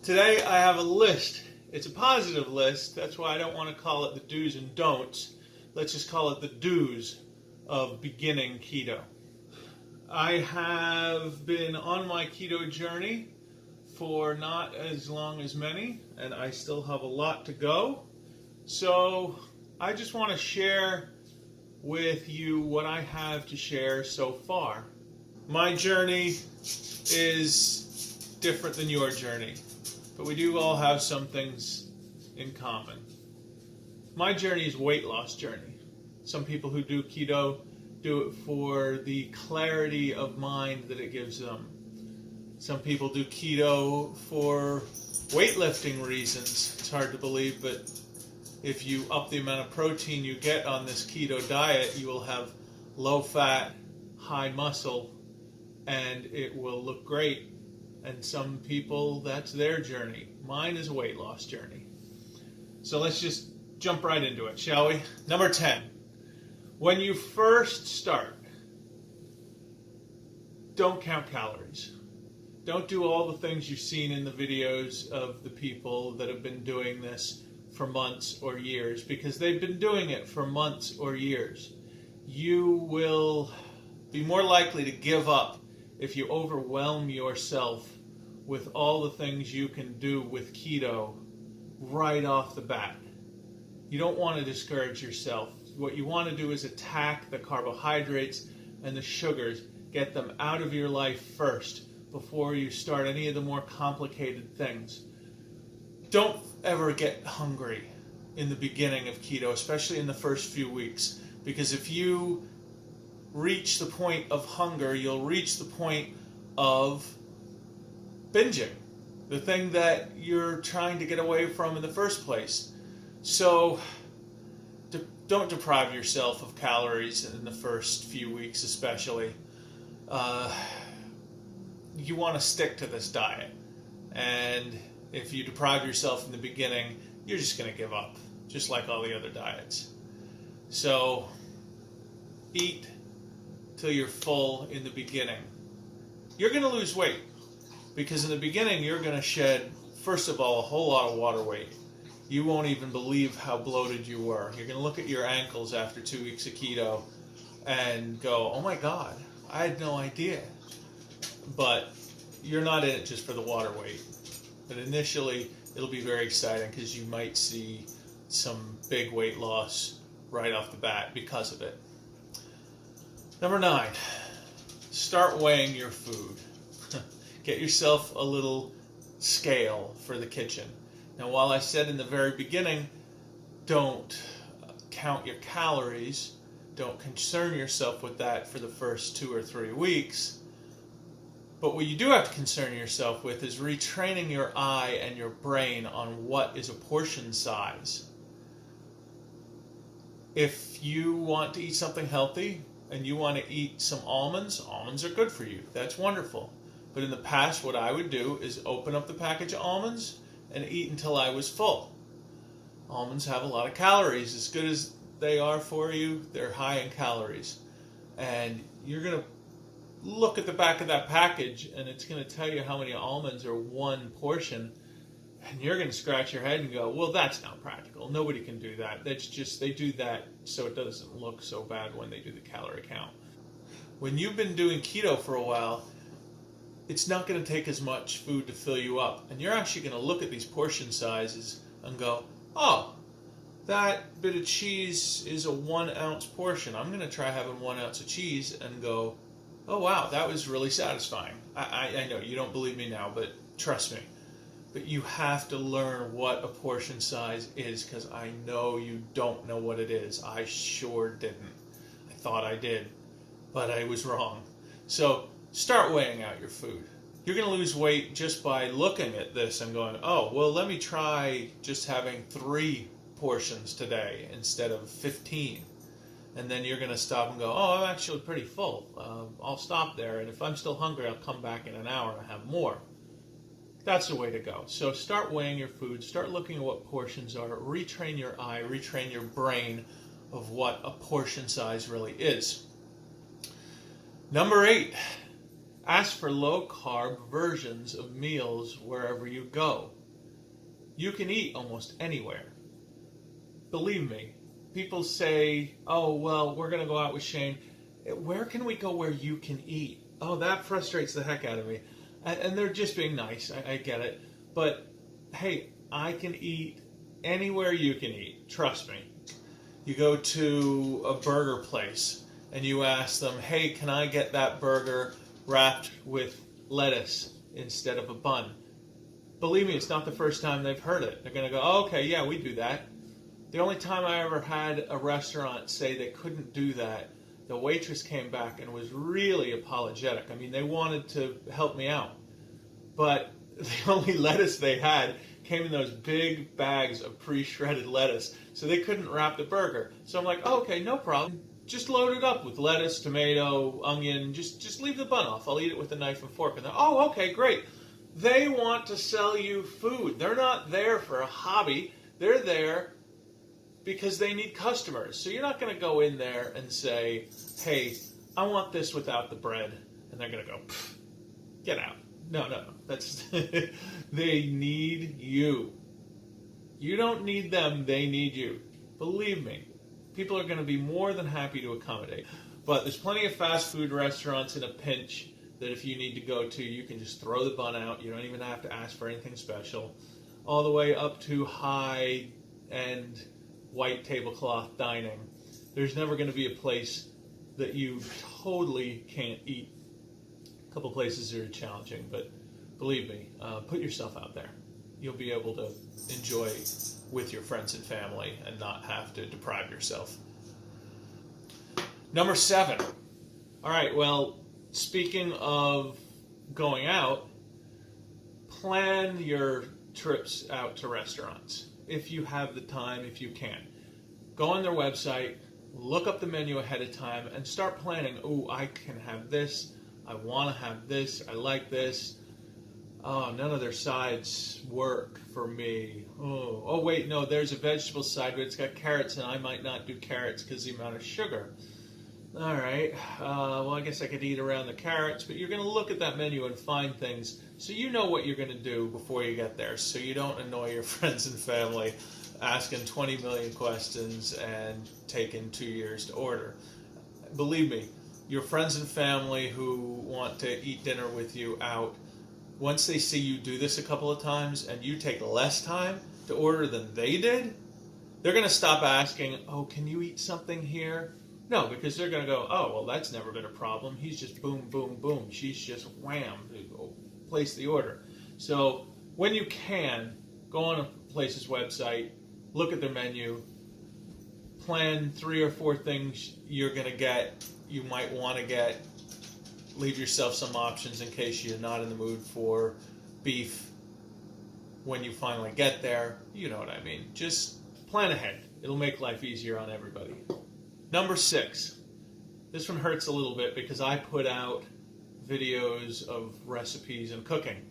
Today I have a list. It's a positive list. That's why I don't want to call it the do's and don'ts. Let's just call it the do's of beginning keto. I have been on my keto journey for not as long as many, and I still have a lot to go. So I just want to share with you what I have to share so far. My journey is different than your journey, but we do all have some things in common. My journey is weight loss journey. Some people who do keto do it for the clarity of mind that it gives them. Some people do keto for weightlifting reasons. It's hard to believe, but if you up the amount of protein you get on this keto diet, you will have low fat, high muscle, and it will look great. And some people, that's their journey. Mine is a weight loss journey. So let's just jump right into it, shall we? Number 10. When you first start, don't count calories. Don't do all the things you've seen in the videos of the people that have been doing this for months or years, because they've been doing it for months or years. You will be more likely to give up if you overwhelm yourself with all the things you can do with keto right off the bat. You don't want to discourage yourself. What you want to do is attack the carbohydrates and the sugars, get them out of your life first before you start any of the more complicated things. Don't ever get hungry in the beginning of keto, especially in the first few weeks, because if you reach the point of hunger, you'll reach the point of binging, the thing that you're trying to get away from in the first place. So don't deprive yourself of calories in the first few weeks especially. You want to stick to this diet, and if you deprive yourself in the beginning, you're just going to give up, just like all the other diets. So eat till you're full in the beginning. You're going to lose weight, because in the beginning you're going to shed, first of all, a whole lot of water weight. You won't even believe how bloated you were. You're going to look at your ankles after 2 weeks of keto and go, oh my God, I had no idea. But you're not in it just for the water weight. But initially, it'll be very exciting because you might see some big weight loss right off the bat because of it. Number 9, start weighing your food. Get yourself a little scale for the kitchen. Now, while I said in the very beginning, don't count your calories, don't concern yourself with that for the first 2 or 3 weeks, but what you do have to concern yourself with is retraining your eye and your brain on what is a portion size. If you want to eat something healthy and you want to eat some almonds, almonds are good for you. That's wonderful. But in the past, what I would do is open up the package of almonds and eat until I was full. Almonds have a lot of calories. As good as they are for you, they're high in calories. And you're going to look at the back of that package, and it's going to tell you how many almonds are one portion, and you're going to scratch your head and go, well, that's not practical. Nobody can do that. That's just, they do that so it doesn't look so bad when they do the calorie count. When you've been doing keto for a while, it's not going to take as much food to fill you up. And you're actually going to look at these portion sizes and go, oh, that bit of cheese is a 1 ounce portion. I'm going to try having 1 ounce of cheese and go, oh wow, that was really satisfying. I know you don't believe me now, but trust me. But you have to learn what a portion size is, because I know you don't know what it is. I sure didn't. I thought I did, but I was wrong. So start weighing out your food. You're going to lose weight just by looking at this and going, oh, well, let me try just having 3 portions today instead of 15. And then you're going to stop and go, oh, I'm actually pretty full. I'll stop there, and if I'm still hungry, I'll come back in an hour and have more. That's the way to go. So start weighing your food. Start looking at what portions are. Retrain your eye. Retrain your brain of what a portion size really is. Number 8, Ask for low-carb versions of meals wherever you go. You can eat almost anywhere. Believe me, people say, oh, well, we're going to go out with Shane. Where can we go where you can eat? Oh, that frustrates the heck out of me. And they're just being nice. I get it. But, hey, I can eat anywhere you can eat. Trust me. You go to a burger place and you ask them, hey, can I get that burger wrapped with lettuce instead of a bun? Believe me, it's not the first time they've heard it. They're going to go, oh, okay, yeah, we do that. The only time I ever had a restaurant say they couldn't do that, the waitress came back and was really apologetic. I mean, they wanted to help me out. But the only lettuce they had came in those big bags of pre-shredded lettuce, so they couldn't wrap the burger. So I'm like, oh, okay, no problem. Just load it up with lettuce, tomato, onion. Just leave the bun off. I'll eat it with a knife and fork. And they're, oh, okay, great. They want to sell you food. They're not there for a hobby. They're there because they need customers. So you're not going to go in there and say, hey, I want this without the bread. And they're going to go, get out. No. That's they need you. You don't need them. They need you. Believe me. People are going to be more than happy to accommodate. But there's plenty of fast food restaurants in a pinch that if you need to go to, you can just throw the bun out. You don't even have to ask for anything special. All the way up to high-end white tablecloth dining. There's never going to be a place that you totally can't eat. A couple places are challenging, but believe me, put yourself out there. You'll be able to enjoy with your friends and family and not have to deprive yourself. Number 7. All right, well, speaking of going out, plan your trips out to restaurants. If you have the time, if you can. Go on their website, look up the menu ahead of time, and start planning. Oh, I can have this. I want to have this. I like this. Oh, none of their sides work for me. Oh, wait, no, there's a vegetable side, but it's got carrots, and I might not do carrots because of the amount of sugar. All right, well, I guess I could eat around the carrots, but you're going to look at that menu and find things so you know what you're going to do before you get there, so you don't annoy your friends and family asking 20 million questions and taking 2 years to order. Believe me, your friends and family who want to eat dinner with you out, once they see you do this a couple of times and you take less time to order than they did, they're going to stop asking, oh, can you eat something here? No, because they're going to go, oh, well, that's never been a problem. He's just boom, boom, boom. She's just wham, place the order. So when you can, go on a place's website, look at their menu, plan 3 or 4 things you're going to get, you might want to get. Leave yourself some options in case you're not in the mood for beef when you finally get there. You know what I mean. Just plan ahead. It'll make life easier on everybody. Number 6. This one hurts a little bit because I put out videos of recipes and cooking.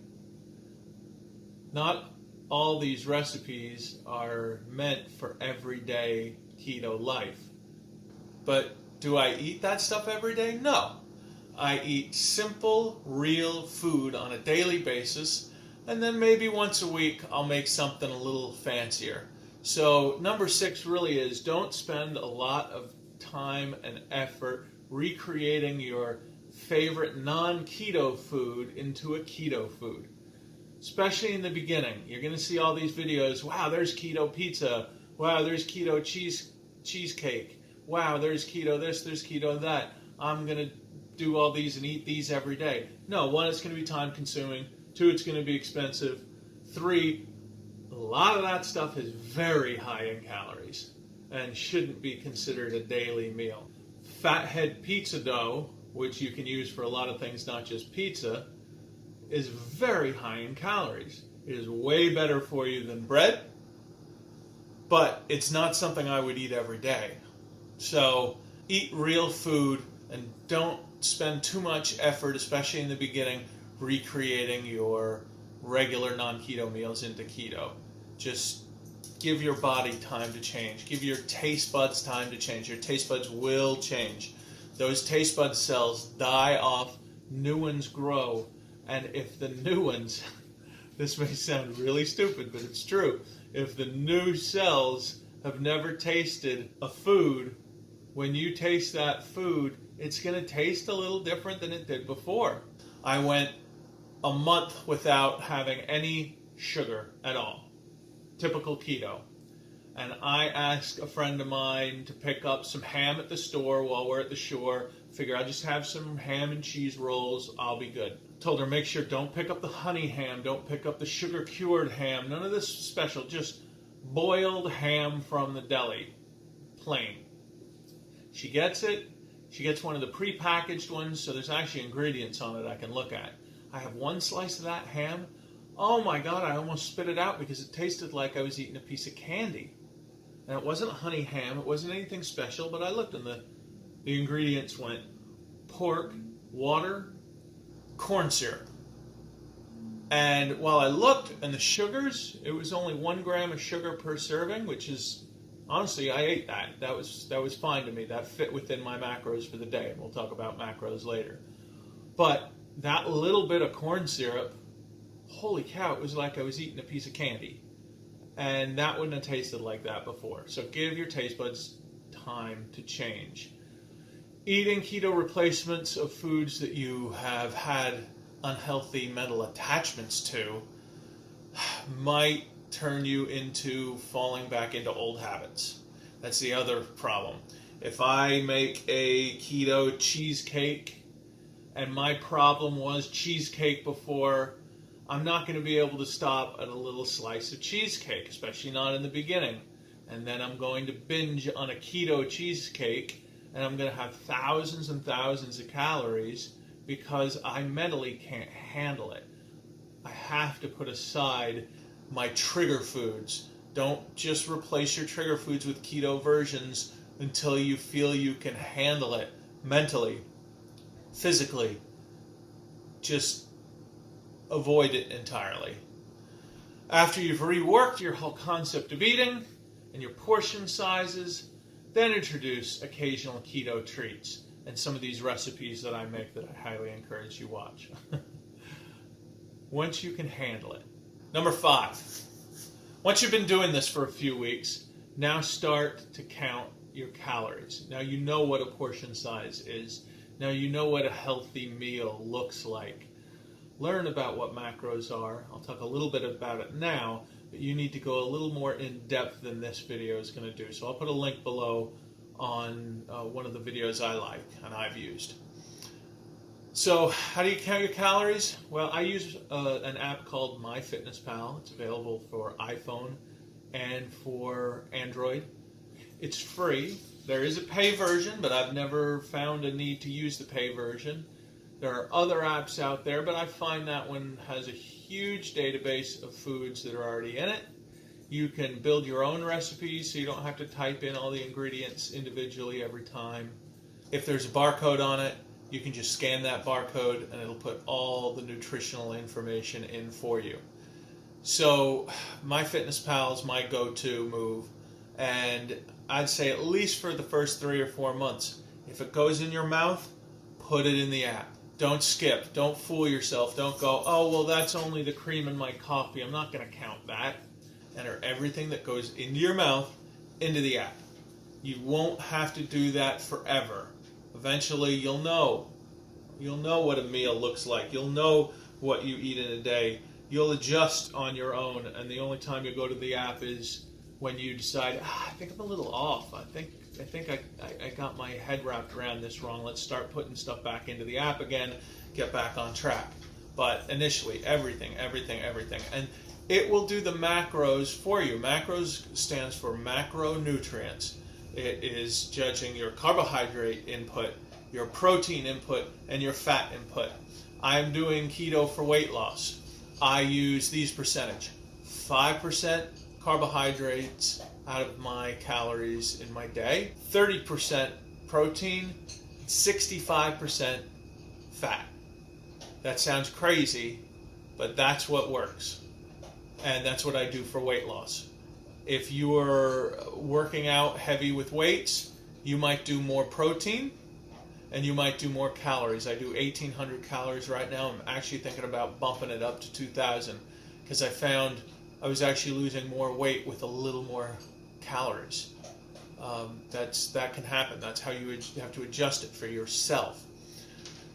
Not all these recipes are meant for everyday keto life. But do I eat that stuff every day? No. I eat simple, real food on a daily basis, and then maybe once a week I'll make something a little fancier. So number 6 really is, don't spend a lot of time and effort recreating your favorite non-keto food into a keto food. Especially in the beginning. You're going to see all these videos, wow, there's keto pizza, wow, there's keto cheesecake, wow, there's keto this, there's keto that. I'm going to do all these and eat these every day. No, 1, it's going to be time consuming. 2, it's going to be expensive. 3, a lot of that stuff is very high in calories and shouldn't be considered a daily meal. Fathead pizza dough, which you can use for a lot of things, not just pizza, is very high in calories. It is way better for you than bread, but it's not something I would eat every day. So eat real food and don't spend too much effort, especially in the beginning, recreating your regular non-keto meals into keto. Just give your body time to change. Give your taste buds time to change. Your taste buds will change. Those taste bud cells die off new ones grow. And if the new ones, this may sound really stupid, but it's true. If the new cells have never tasted a food, when you taste that food, it's going to taste a little different than it did before. I went a month without having any sugar at all. Typical keto. And I asked a friend of mine to pick up some ham at the store while we're at the shore. Figure I'll just have some ham and cheese rolls, I'll be good. Told her, make sure don't pick up the honey ham, don't pick up the sugar cured ham, none of this special, just boiled ham from the deli, plain. She gets it. She gets one of the pre-packaged ones, so there's actually ingredients on it I can look at. I have one slice of that ham. Oh my God, I almost spit it out because it tasted like I was eating a piece of candy. And it wasn't honey ham, it wasn't anything special, but I looked and the ingredients went pork, water, corn syrup. And while I looked and the sugars, it was only 1 gram of sugar per serving, which is, honestly, I ate that. That was fine to me. That fit within my macros for the day, and we'll talk about macros later. But that little bit of corn syrup, holy cow, it was like I was eating a piece of candy. And that wouldn't have tasted like that before. So give your taste buds time to change. Eating keto replacements of foods that you have had unhealthy mental attachments to might turn you into falling back into old habits. That's the other problem. If I make a keto cheesecake and my problem was cheesecake before, I'm not going to be able to stop at a little slice of cheesecake, especially not in the beginning. And then I'm going to binge on a keto cheesecake, and I'm going to have thousands and thousands of calories because I mentally can't handle it. I have to put aside my trigger foods. Don't just replace your trigger foods with keto versions until you feel you can handle it mentally, physically. Just avoid it entirely. After you've reworked your whole concept of eating and your portion sizes, then introduce occasional keto treats and some of these recipes that I make that I highly encourage you watch. Once you can handle it. Number 5. Once you've been doing this for a few weeks, now start to count your calories. Now you know what a portion size is. Now you know what a healthy meal looks like. Learn about what macros are. I'll talk a little bit about it now, but you need to go a little more in depth than this video is going to do. So I'll put a link below on one of the videos I like and I've used. So how do you count your calories? Well, I use an app called MyFitnessPal. It's available for iPhone and for Android. It's free. There is a pay version, but I've never found a need to use the pay version. There are other apps out there, but I find that one has a huge database of foods that are already in it. You can build your own recipes so you don't have to type in all the ingredients individually every time. If there's a barcode on it, you can just scan that barcode and it'll put all the nutritional information in for you. So MyFitnessPal is my go-to move, and I'd say at least for the first 3 or 4 months, if it goes in your mouth, put it in the app. Don't skip. Don't fool yourself. Don't go, oh, well, that's only the cream in my coffee. I'm not going to count that. Enter everything that goes into your mouth into the app. You won't have to do that forever. Eventually, you'll know. You'll know what a meal looks like. You'll know what you eat in a day. You'll adjust on your own, and the only time you go to the app is when you decide, I think I'm a little off. I think I got my head wrapped around this wrong. Let's start putting stuff back into the app again, get back on track. But initially, everything. And it will do the macros for you. Macros stands for macronutrients. It is judging your carbohydrate input, your protein input, and your fat input. I'm doing keto for weight loss. I use these percentage. 5% carbohydrates out of my calories in my day, 30% protein, 65% fat. That sounds crazy, but that's what works. And that's what I do for weight loss. If you're working out heavy with weights, you might do more protein. and you might do more calories. I do 1,800 calories right now. I'm actually thinking about bumping it up to 2,000 because I found I was actually losing more weight with a little more calories. That can happen. That's how you have to adjust it for yourself.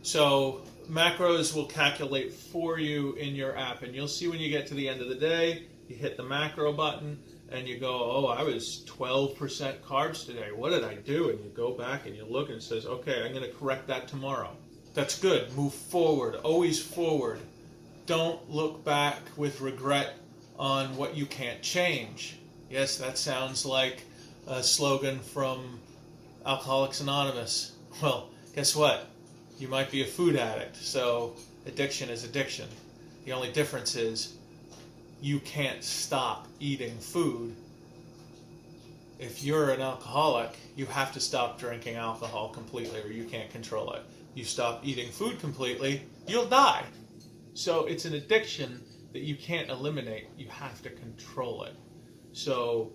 So macros will calculate for you in your app, and you'll see when you get to the end of the day, you hit the macro button, and you go, oh, I was 12% carbs today. What did I do? And you go back and you look, and it says, okay, I'm going to correct that tomorrow. That's good. Move forward. Always forward. Don't look back with regret on what you can't change. Yes, that sounds like a slogan from Alcoholics Anonymous. Well, guess what? You might be a food addict, so addiction is addiction. The only difference is you can't stop eating food. If you're an alcoholic, you have to stop drinking alcohol completely or you can't control it. You stop eating food completely, you'll die. So it's an addiction that you can't eliminate. You have to control it. So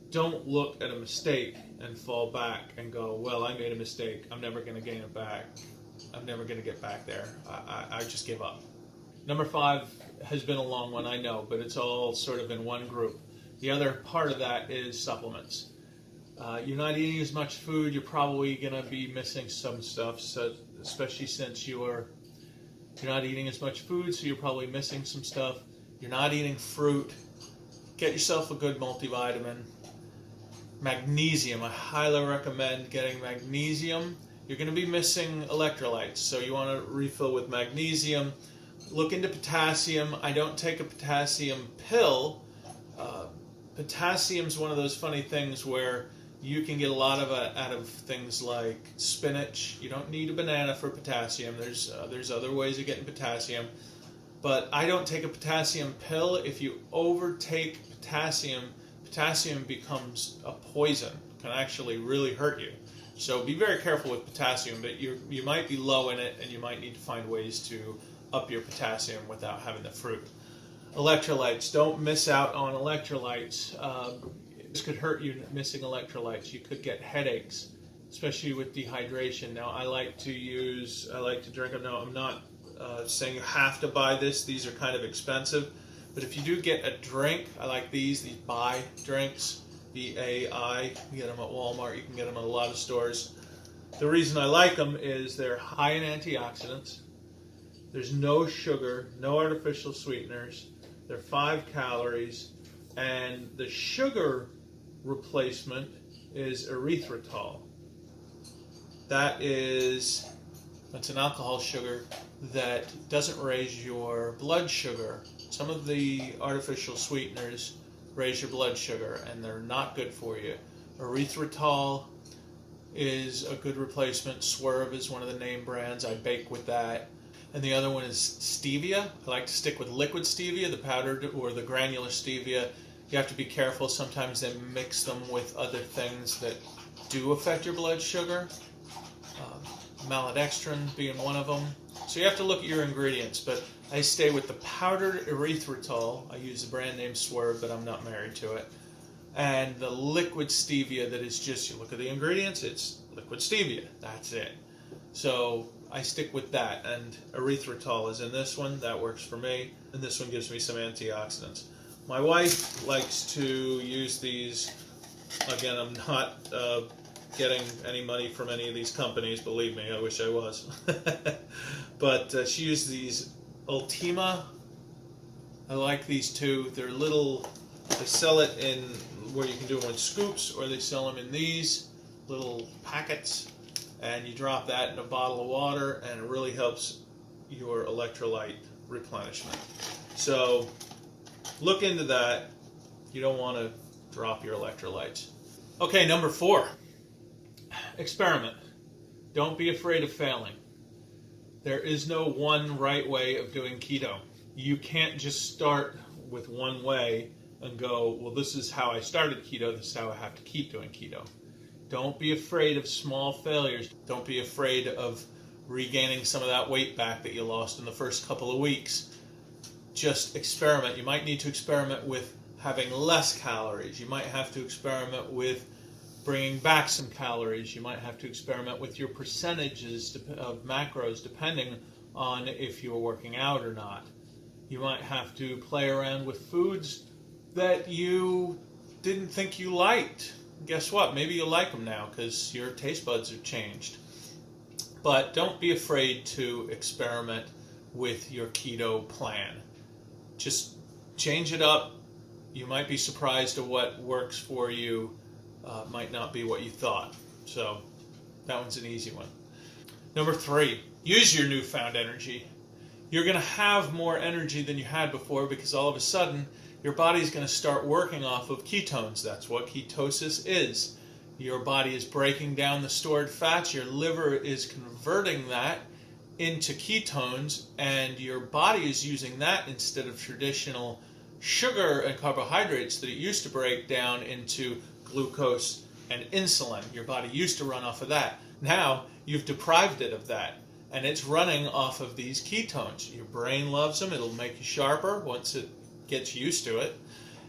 don't look at a mistake and fall back and go, well, I made a mistake. I'm never going to gain it back. I'm never going to get back there. I just give up. Number 5 has been a long one, I know, but it's all sort of in one group. The other part of that is supplements. You're not eating as much food. You're probably going to be missing some stuff, so especially since you're not eating as much food, so you're probably missing some stuff. You're not eating fruit. Get yourself a good multivitamin. Magnesium. I highly recommend getting magnesium. You're going to be missing electrolytes, so you want to refill with magnesium. Look into potassium. I don't take a potassium pill. Potassium is one of those funny things where you can get a lot of it out of things like spinach. You don't need a banana for potassium. There's other ways of getting potassium. But I don't take a potassium pill. If you overtake potassium, potassium becomes a poison. It can actually really hurt you. So be very careful with potassium, but you might be low in it and you might need to find ways to up your potassium without having the fruit. Electrolytes. Don't miss out on electrolytes. This could hurt you missing electrolytes. You could get headaches, especially with dehydration. Now, I like to drink them. Now, I'm not saying you have to buy this. These are kind of expensive. But if you do get a drink, I like these Bai drinks, B-A-I. You get them at Walmart. You can get them at a lot of stores. The reason I like them is they're high in antioxidants. There's no sugar, no artificial sweeteners. They're 5 calories. And the sugar replacement is erythritol. That's an alcohol sugar that doesn't raise your blood sugar. Some of the artificial sweeteners raise your blood sugar, and they're not good for you. Erythritol is a good replacement. Swerve is one of the name brands. I bake with that. And the other one is stevia. I like to stick with liquid stevia, the powdered or the granular stevia. You have to be careful. Sometimes they mix them with other things that do affect your blood sugar. Maltodextrin being one of them. So you have to look at your ingredients, but I stay with the powdered erythritol. I use the brand name Swerve, but I'm not married to it. And the liquid stevia that is just, you look at the ingredients, it's liquid stevia. That's it. So I stick with that, and erythritol is in this one. That works for me, and this one gives me some antioxidants. My wife likes to use these. Again, I'm not getting any money from any of these companies, believe me, I wish I was. But she uses these Ultima. I like these too. They're little, they sell it in where you can do them in scoops, or they sell them in these little packets, and you drop that in a bottle of water, and it really helps your electrolyte replenishment. So look into that. You don't want to drop your electrolytes. Okay, number 4. Experiment. Don't be afraid of failing. There is no one right way of doing keto. You can't just start with one way and go, well, this is how I started keto, this is how I have to keep doing keto. Don't be afraid of small failures. Don't be afraid of regaining some of that weight back that you lost in the first couple of weeks. Just experiment. You might need to experiment with having less calories. You might have to experiment with bringing back some calories. You might have to experiment with your percentages of macros depending on if you're working out or not. You might have to play around with foods that you didn't think you liked. Guess what? Maybe you like them now because your taste buds have changed. But don't be afraid to experiment with your keto plan. Just change it up. You might be surprised at what works for you. Might not be what you thought. So that one's an easy one. Number 3, use your newfound energy. You're going to have more energy than you had before because all of a sudden your body's going to start working off of ketones. That's what ketosis is. Your body is breaking down the stored fats. Your liver is converting that into ketones, and your body is using that instead of traditional sugar and carbohydrates that it used to break down into glucose and insulin. Your body used to run off of that. Now you've deprived it of that, and it's running off of these ketones. Your brain loves them. It'll make you sharper once it gets used to it,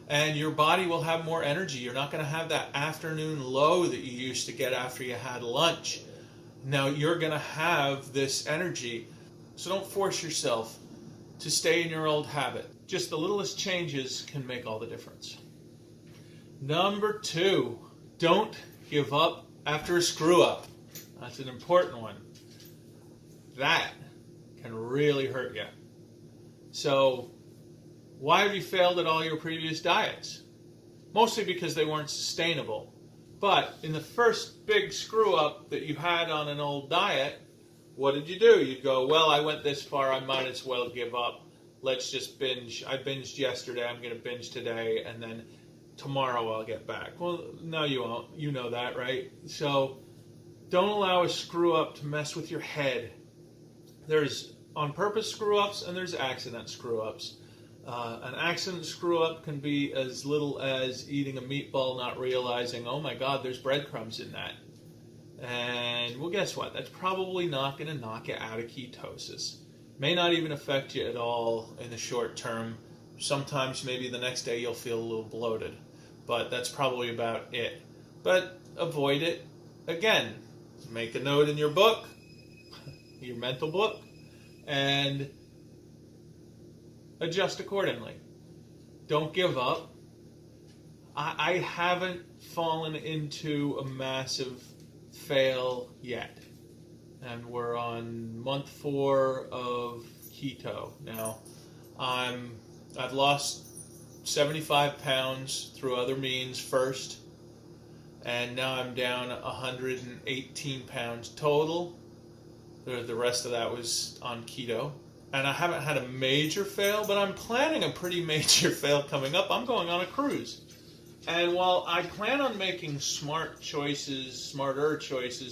and your body will have more energy. You're not going to have that afternoon low that you used to get after you had lunch. Now you're going to have this energy, so don't force yourself to stay in your old habit. Just the littlest changes can make all the difference. Number 2, don't give up after a screw up. That's an important one. That can really hurt you. So, why have you failed at all your previous diets? Mostly because they weren't sustainable. But in the first big screw up that you had on an old diet, what did you do? You'd go, well, I went this far, I might as well give up. Let's just binge. I binged yesterday, I'm going to binge today, and then tomorrow I'll get back. Well, no, you won't. You know that, right? So don't allow a screw up to mess with your head. There's on purpose screw ups and there's accident screw ups. An accident screw up can be as little as eating a meatball, not realizing, oh my God, there's breadcrumbs in that. And well, guess what? That's probably not going to knock you out of ketosis. May not even affect you at all in the short term. Sometimes maybe the next day you'll feel a little bloated, but that's probably about it. But avoid it. Again, make a note in your book, your mental book, and adjust accordingly. Don't give up. I haven't fallen into a massive fail yet. And we're on month 4 of keto. Now, I've lost 75 pounds through other means first, and now I'm down 118 pounds total. The rest of that was on keto. And I haven't had a major fail, but I'm planning a pretty major fail coming up. I'm going on a cruise. And while I plan on making smarter choices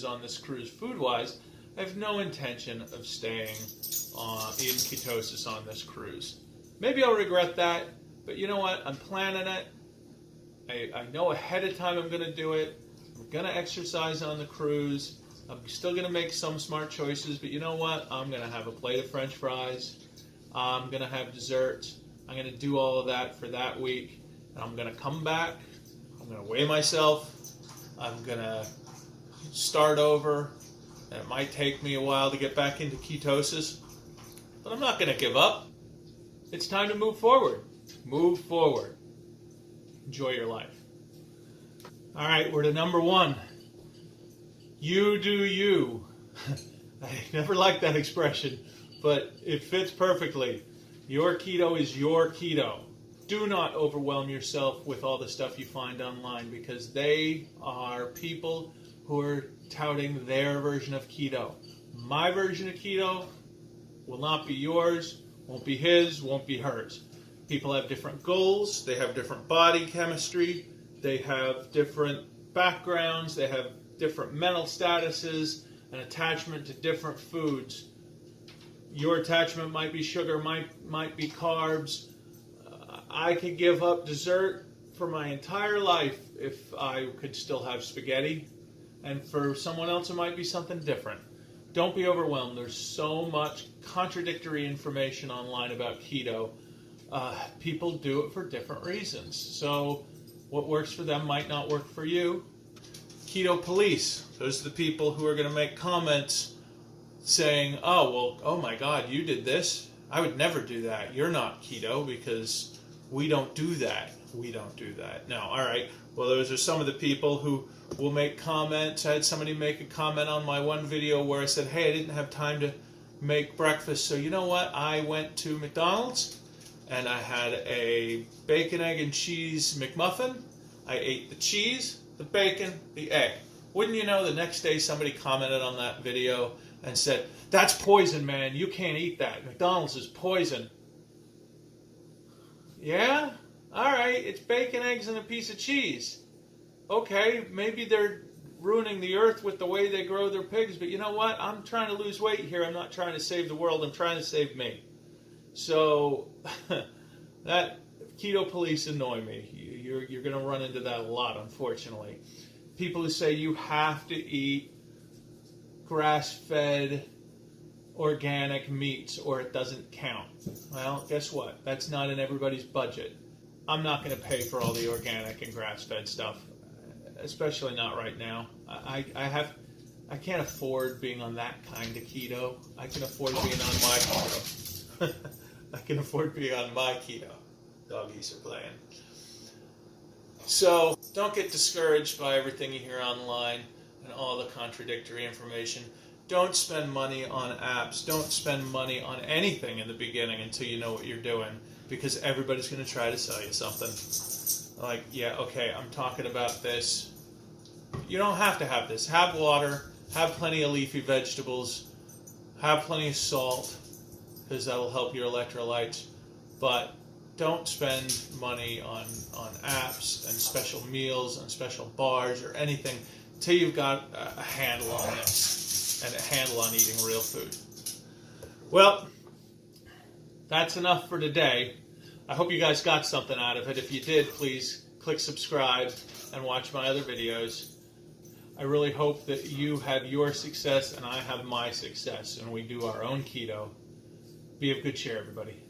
on this cruise food-wise, I have no intention of staying in ketosis on this cruise. Maybe I'll regret that, but you know what? I'm planning it. I know ahead of time I'm going to do it. I'm going to exercise on the cruise. I'm still going to make some smart choices, but you know what? I'm going to have a plate of French fries. I'm going to have dessert. I'm going to do all of that for that week. And I'm going to come back. I'm going to weigh myself. I'm going to start over. And it might take me a while to get back into ketosis, but I'm not going to give up. It's time to move forward. Move forward. Enjoy your life. All right, we're to number 1. You do you. I never liked that expression, but it fits perfectly. Your keto is your keto. Do not overwhelm yourself with all the stuff you find online, because they are people who are touting their version of keto. My version of keto will not be yours, won't be his, won't be hers. People have different goals, they have different body chemistry, they have different backgrounds, they have different mental statuses, and attachment to different foods. Your attachment might be sugar, might be carbs. I could give up dessert for my entire life if I could still have spaghetti. And for someone else, it might be something different. Don't be overwhelmed. There's so much contradictory information online about keto. People do it for different reasons. So what works for them might not work for you. keto police. Those are the people who are going to make comments saying, oh, well, oh my God, you did this. I would never do that. You're not keto because we don't do that. We don't do that. No, all right. Well, those are some of the people who will make comments. I had somebody make a comment on my one video where I said, hey, I didn't have time to make breakfast. So you know what? I went to McDonald's and I had a bacon, egg, and cheese McMuffin. I ate the cheese, the bacon, the egg. Wouldn't you know, the next day somebody commented on that video and said, that's poison, man. You can't eat that. McDonald's is poison. Yeah? All right. It's bacon, eggs, and a piece of cheese. Okay, maybe they're ruining the earth with the way they grow their pigs, but you know what? I'm trying to lose weight here. I'm not trying to save the world. I'm trying to save me. So that keto police annoy me. You're going to run into that a lot, unfortunately. People who say you have to eat grass-fed organic meats or it doesn't count. Well, guess what? That's not in everybody's budget. I'm not going to pay for all the organic and grass-fed stuff, especially not right now. I can't afford being on that kind of keto. I can afford being on my keto. I can afford being on my keto. Doggies are playing. So don't get discouraged by everything you hear online and all the contradictory information. Don't spend money on apps. Don't spend money on anything in the beginning until you know what you're doing, because everybody's going to try to sell you something. Like, yeah, okay, I'm talking about this. You don't have to have this. Have water. Have plenty of leafy vegetables. Have plenty of salt, because that will help your electrolytes. But don't spend money on apps and special meals and special bars or anything until you've got a handle on this and a handle on eating real food. Well, that's enough for today. I hope you guys got something out of it. If you did, please click subscribe and watch my other videos. I really hope that you have your success and I have my success and we do our own keto. Be of good cheer, everybody.